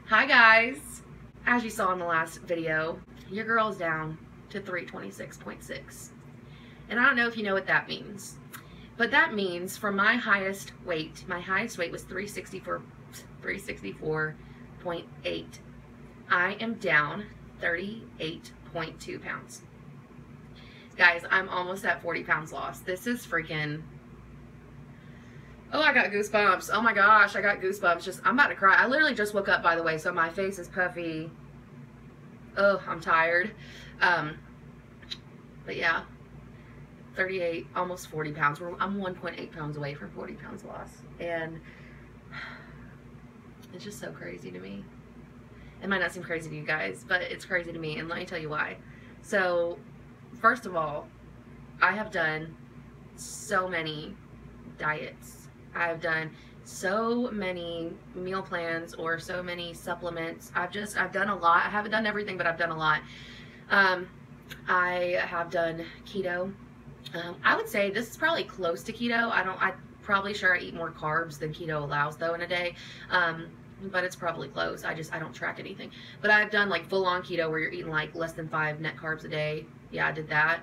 Hi guys! As you saw in the last video, your girl's down to 326.6. And I don't know if you know what that means. But that means for my highest weight was 364.8. I am down 38.2 pounds. Guys, I'm almost at 40 pounds lost. This is freaking... Oh, I got goosebumps. Oh my gosh, I got goosebumps. I'm about to cry. I literally just woke up, by the way, so my face is puffy. Oh, I'm tired. But yeah, 38, almost 40 pounds. I'm 1.8 pounds away from 40 pounds lost. And it's just so crazy to me. It might not seem crazy to you guys, but it's crazy to me, and let me tell you why. So, first of all, I have done so many diets. I've done so many meal plans or so many supplements. I've done a lot. I haven't done everything, but I've done a lot. I have done keto. I would say this is probably close to keto. I'm probably sure I eat more carbs than keto allows though in a day. But it's probably close. I don't track anything. But I've done like full-on keto where you're eating like less than 5 net carbs a day. Yeah, I did that.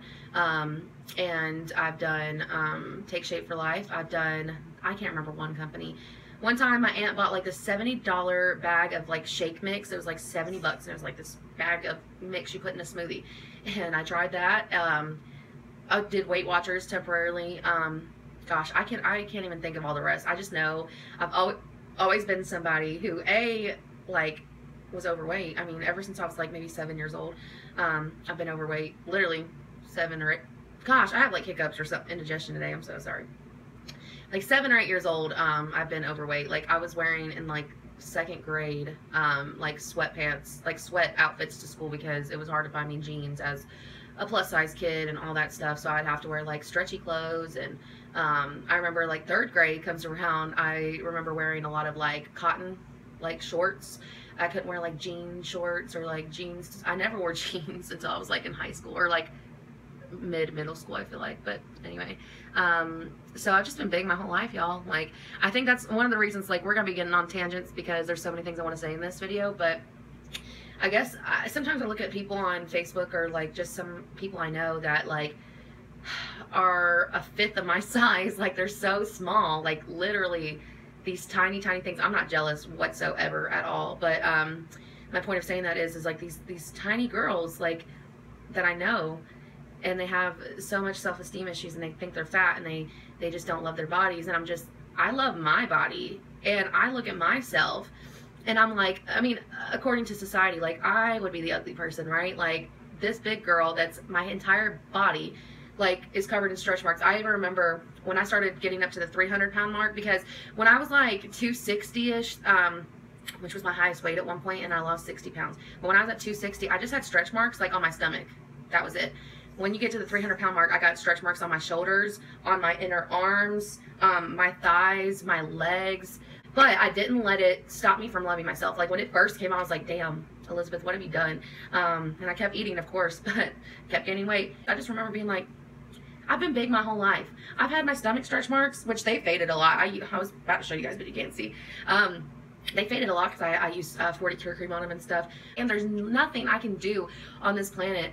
And I've done Take Shape for Life. I've done, I can't remember one company. One time my aunt bought like this $70 bag of like shake mix. It was like 70 bucks, and it was like this bag of mix you put in a smoothie. And I tried that. I did Weight Watchers temporarily. Gosh, I can't even think of all the rest. I just know I've always been somebody who was overweight. I mean, ever since I was like maybe 7 years old, I've been overweight. Literally 7 or 8. Gosh, I have like hiccups or something, indigestion today. I'm so sorry. Like 7 or 8 years old, I've been overweight. Like I was wearing in like 2nd grade, like sweatpants, like sweat outfits to school because it was hard to find me jeans as a plus size kid and all that stuff. So I'd have to wear like stretchy clothes. And I remember like 3rd grade comes around, I remember wearing a lot of like cotton like shorts. I couldn't wear like jean shorts or like jeans. I never wore jeans until I was like in high school or like middle school, I feel like. But anyway, so I've just been big my whole life, y'all. Like I think that's one of the reasons like we're gonna be getting on tangents because there's so many things I want to say in this video. But I guess sometimes I look at people on Facebook or like just some people I know that like are a 5th of my size. Like they're so small, like literally these tiny things. I'm not jealous whatsoever at all, but my point of saying that is like these tiny girls like that I know, and they have so much self-esteem issues, and they think they're fat, and they just don't love their bodies. And I love my body, and I look at myself and I'm like, I mean, according to society, like I would be the ugly person, right? Like this big girl that's my entire body like is covered in stretch marks. I even remember when I started getting up to the 300-pound mark, because when I was like 260-ish, which was my highest weight at one point, and I lost 60 pounds. But when I was at 260, I just had stretch marks like on my stomach. That was it. When you get to the 300-pound mark, I got stretch marks on my shoulders, on my inner arms, my thighs, my legs. But I didn't let it stop me from loving myself. Like when it first came out, I was like, damn, Elizabeth, what have you done? And I kept eating, of course, but kept gaining weight. I just remember being like, I've been big my whole life. I've had my stomach stretch marks, which they faded a lot. I was about to show you guys, but you can't see. They faded a lot because I use 40 Cure Cream on them and stuff. And there's nothing I can do on this planet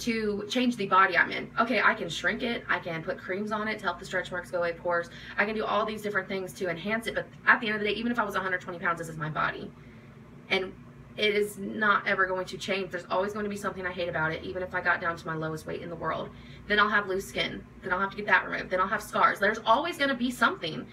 to change the body I'm in. Okay, I can shrink it, I can put creams on it to help the stretch marks go away, pores. I can do all these different things to enhance it, but at the end of the day, even if I was 120 pounds, this is my body. And it is not ever going to change. There's always going to be something I hate about it, even if I got down to my lowest weight in the world. Then I'll have loose skin. Then I'll have to get that removed. Then I'll have scars. There's always going to be something.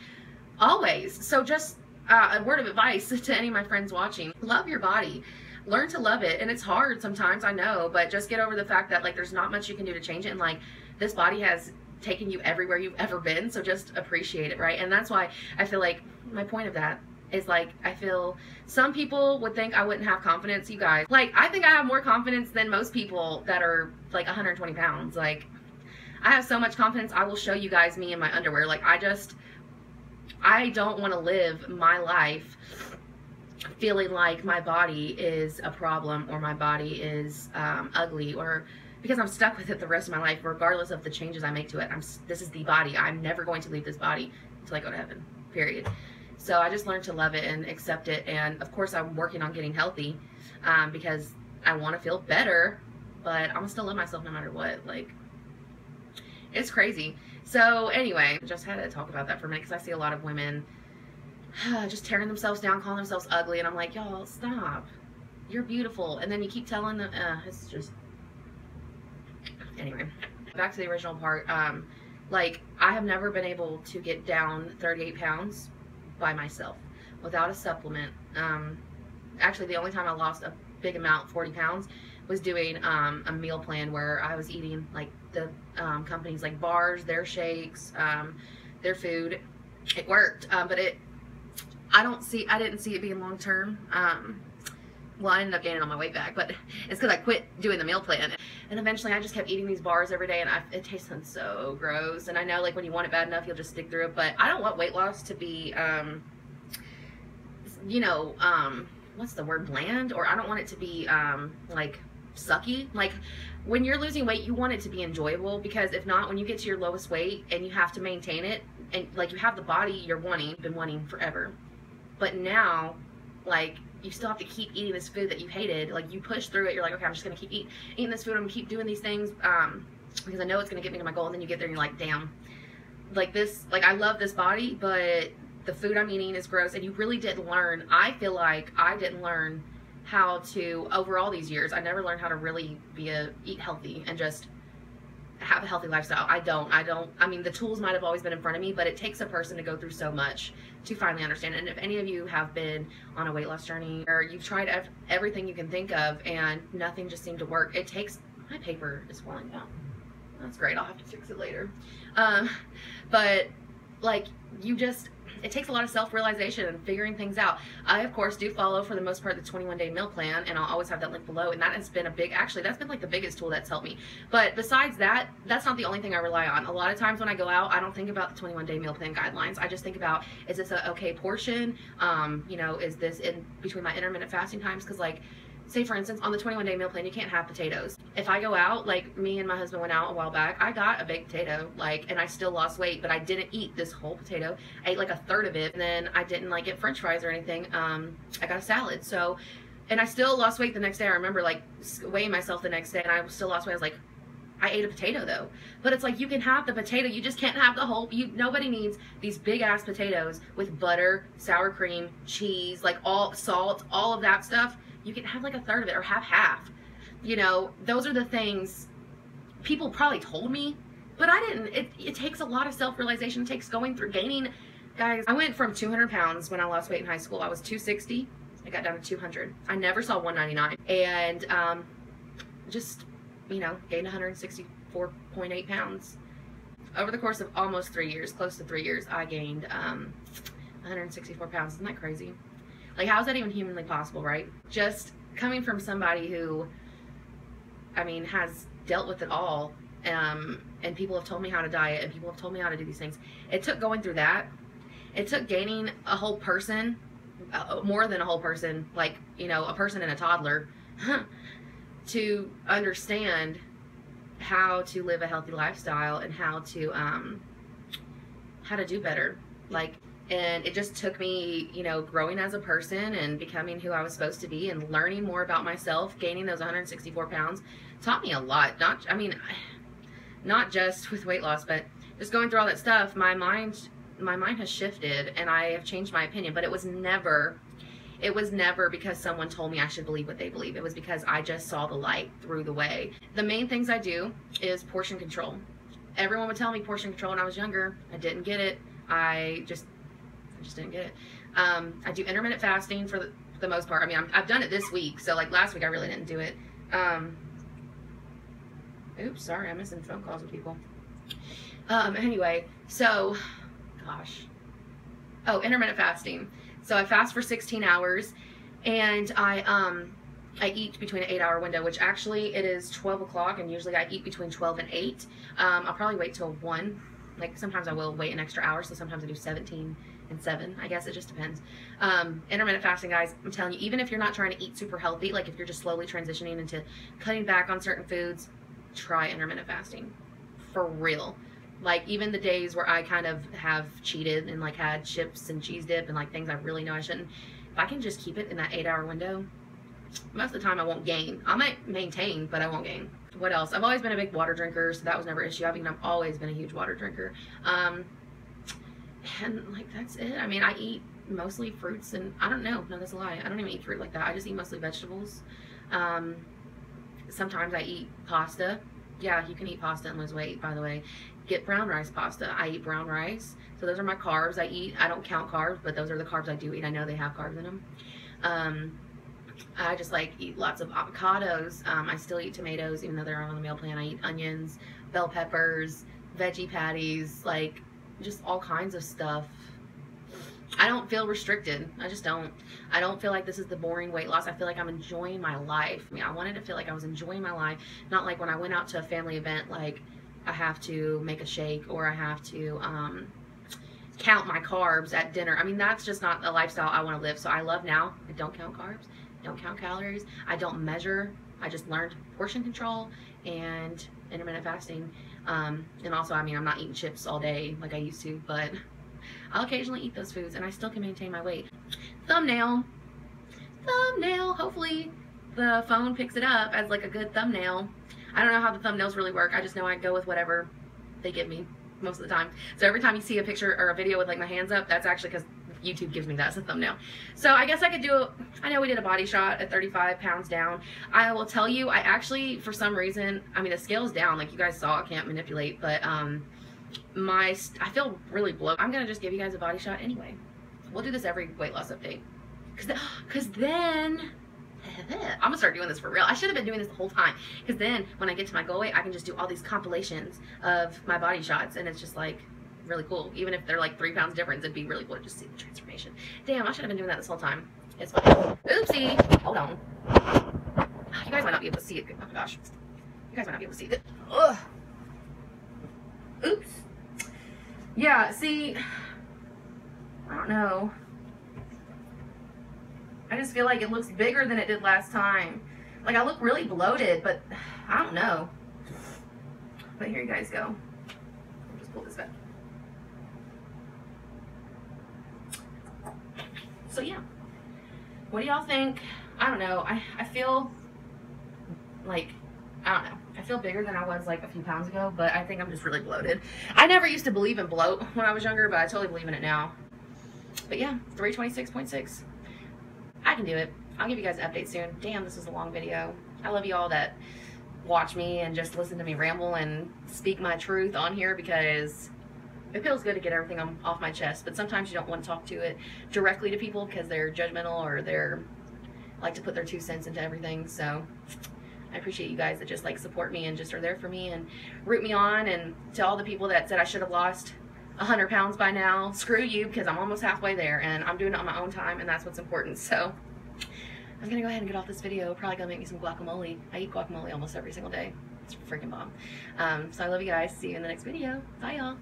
Always. So just a word of advice to any of my friends watching. Love your body. Learn to love it. And it's hard sometimes, I know, but just get over the fact that like there's not much you can do to change it. And like this body has taken you everywhere you've ever been, so just appreciate it, right? And that's why I feel like my point of that is like, I feel some people would think I wouldn't have confidence. You guys, like I think I have more confidence than most people that are like 120 pounds. Like I have so much confidence. I will show you guys me in my underwear. Like I don't want to live my life feeling like my body is a problem or my body is ugly, or because I'm stuck with it the rest of my life, regardless of the changes I make to it. This is the body. I'm never going to leave this body until I go to heaven, period. So I just learned to love it and accept it. And of course, I'm working on getting healthy because I want to feel better, but I'm gonna still love myself no matter what. Like, it's crazy. So anyway, just had to talk about that for a minute because I see a lot of women just tearing themselves down, calling themselves ugly, and I'm like, y'all, stop. You're beautiful. And then you keep telling them, it's just, anyway. Back to the original part. Like, I have never been able to get down 38 pounds by myself without a supplement. Actually, the only time I lost a big amount, 40 pounds, was doing a meal plan where I was eating like the companies like bars, their shakes, their food. It worked, but I didn't see it being long term. Well, I ended up gaining all my weight back, but it's because I quit doing the meal plan. And eventually I just kept eating these bars every day, and it tasted so gross. And I know, like, when you want it bad enough, you'll just stick through it. But I don't want weight loss to be, you know, what's the word, bland? Or I don't want it to be, like, sucky. Like, when you're losing weight, you want it to be enjoyable, because if not, when you get to your lowest weight and you have to maintain it, and, like, you have the body you've been wanting forever. But now, like, you still have to keep eating this food that you hated. Like, you push through it. You're like, okay, I'm just going to keep eating this food. I'm going to keep doing these things because I know it's going to get me to my goal. And then you get there and you're like, damn. Like, this, like, I love this body, but the food I'm eating is gross. And you really didn't learn. I feel like I didn't learn how to, over all these years, I never learned how to really eat healthy and just have a healthy lifestyle. I mean, the tools might have always been in front of me, but it takes a person to go through so much to finally understand it. And if any of you have been on a weight loss journey, or you've tried everything you can think of and nothing just seemed to work, it takes, my paper is falling down. That's great. I'll have to fix it later. But like, it takes a lot of self-realization and figuring things out. I, of course, do follow, for the most part, the 21-day meal plan, and I'll always have that link below, and that has been actually, that's been like the biggest tool that's helped me. But besides that, that's not the only thing I rely on. A lot of times when I go out, I don't think about the 21-day meal plan guidelines. I just think about, is this a okay portion? You know, is this in between my intermittent fasting times? Because, like, say for instance, on the 21-day meal plan, you can't have potatoes. If I go out, like me and my husband went out a while back, I got a baked potato, like, and I still lost weight, but I didn't eat this whole potato. I ate like a third of it, and then I didn't like get french fries or anything. I got a salad. So, and I still lost weight the next day. I remember like weighing myself the next day, and I still lost weight. I was like, I ate a potato though. But it's like, you can have the potato, you just can't have the whole, nobody needs these big ass potatoes with butter, sour cream, cheese, like all salt, all of that stuff. You can have like a third of it, or have half. You know, those are the things people probably told me, but I didn't. It takes a lot of self-realization. It takes going through, gaining. Guys, I went from 200 pounds when I lost weight in high school. I was 260. I got down to 200. I never saw 199. And just, you know, gained 164.8 pounds. Over the course of almost 3 years, close to 3 years, I gained 164 pounds. Isn't that crazy? Like, how is that even humanly possible, right? Just coming from somebody who, I mean, has dealt with it all, and people have told me how to diet, and people have told me how to do these things. It took going through that. It took gaining a whole person, more than a whole person, like, you know, a person and a toddler, to understand how to live a healthy lifestyle and how to do better. Like, and it just took me, you know, growing as a person and becoming who I was supposed to be and learning more about myself. Gaining those 164 pounds taught me a lot. Not just with weight loss, but just going through all that stuff. My mind has shifted, and I have changed my opinion. But it was never because someone told me I should believe what they believe. It was because I just saw the light through the way. The main things I do is portion control. Everyone would tell me portion control when I was younger. I didn't get it. I just didn't get it. I do intermittent fasting for the most part. I mean, I've done it this week, so like last week I really didn't do it. Oops, sorry, I'm missing phone calls with people. Anyway, so, gosh. Oh, intermittent fasting. So I fast for 16 hours, and I eat between an 8-hour window, which actually it is 12 o'clock, and usually I eat between 12 and 8. I'll probably wait till 1. Like, sometimes I will wait an extra hour, so sometimes I do 17 and 7. I guess it just depends. Intermittent fasting, guys, I'm telling you, even if you're not trying to eat super healthy, like if you're just slowly transitioning into cutting back on certain foods, try intermittent fasting. For real. Like, even the days where I kind of have cheated and like had chips and cheese dip and like things I really know I shouldn't, if I can just keep it in that 8-hour window, most of the time I won't gain. I might maintain, but I won't gain. What else? I've always been a big water drinker, so that was never an issue. I've always been a huge water drinker. And like, that's it. I mean, I eat mostly fruits, and I don't know. No, that's a lie. I don't even eat fruit like that. I just eat mostly vegetables. Sometimes I eat pasta. Yeah, you can eat pasta and lose weight, by the way. Get brown rice pasta. I eat brown rice. So those are my carbs I eat. I don't count carbs, but those are the carbs I do eat. I know they have carbs in them. I just like eat lots of avocados. I still eat tomatoes, even though they're on the meal plan. I eat onions, bell peppers, veggie patties, like just all kinds of stuff. I don't feel restricted. I just don't. I don't feel like this is the boring weight loss. I feel like I'm enjoying my life. I mean, I wanted to feel like I was enjoying my life, not like when I went out to a family event, like I have to make a shake or I have to count my carbs at dinner. I mean, that's just not a lifestyle I want to live. So I love now. I don't count carbs. Don't count calories. I don't measure. I just learned portion control and intermittent fasting. And also, I mean, I'm not eating chips all day like I used to, but I'll occasionally eat those foods and I still can maintain my weight. Thumbnail. Thumbnail. Hopefully the phone picks it up as like a good thumbnail. I don't know how the thumbnails really work. I just know I go with whatever they give me most of the time. So every time you see a picture or a video with like my hands up, that's actually because YouTube gives me that as a thumbnail. So I guess I could do, I know we did a body shot at 35 pounds down. I will tell you, I actually, for some reason, I mean, the scale's down, like you guys saw, I can't manipulate, but I feel really bloated. I'm gonna just give you guys a body shot anyway. We'll do this every weight loss update. Cause then, I'm gonna start doing this for real. I should have been doing this the whole time. Cause then, when I get to my goal weight, I can just do all these compilations of my body shots, and it's just like, really cool. Even if they're like 3 pounds difference, it'd be really cool to just see the transformation. Damn, I should have been doing that this whole time. It's fine. Oopsie. Hold on. You guys might not be able to see it. Oh my gosh. You guys might not be able to see it. Ugh. Oops. Yeah, see, I don't know. I just feel like it looks bigger than it did last time. Like, I look really bloated, but I don't know. But here you guys go. I'll just pull this back. So yeah, what do y'all think? I don't know. I feel like, I don't know. I feel bigger than I was like a few pounds ago, but I think I'm just really bloated. I never used to believe in bloat when I was younger, but I totally believe in it now. But yeah, 326.6. I can do it. I'll give you guys an update soon. Damn, this is a long video. I love you all that watch me and just listen to me ramble and speak my truth on here, because it feels good to get everything off my chest, but sometimes you don't want to talk to it directly to people because they're judgmental or they're like to put their 2 cents into everything. So I appreciate you guys that just like support me and just are there for me and root me on. And to all the people that said I should have lost 100 pounds by now, screw you, because I'm almost halfway there and I'm doing it on my own time, and that's what's important. So I'm gonna go ahead and get off this video. Probably gonna make me some guacamole. I eat guacamole almost every single day. It's freaking bomb. So I love you guys. See you in the next video. Bye y'all.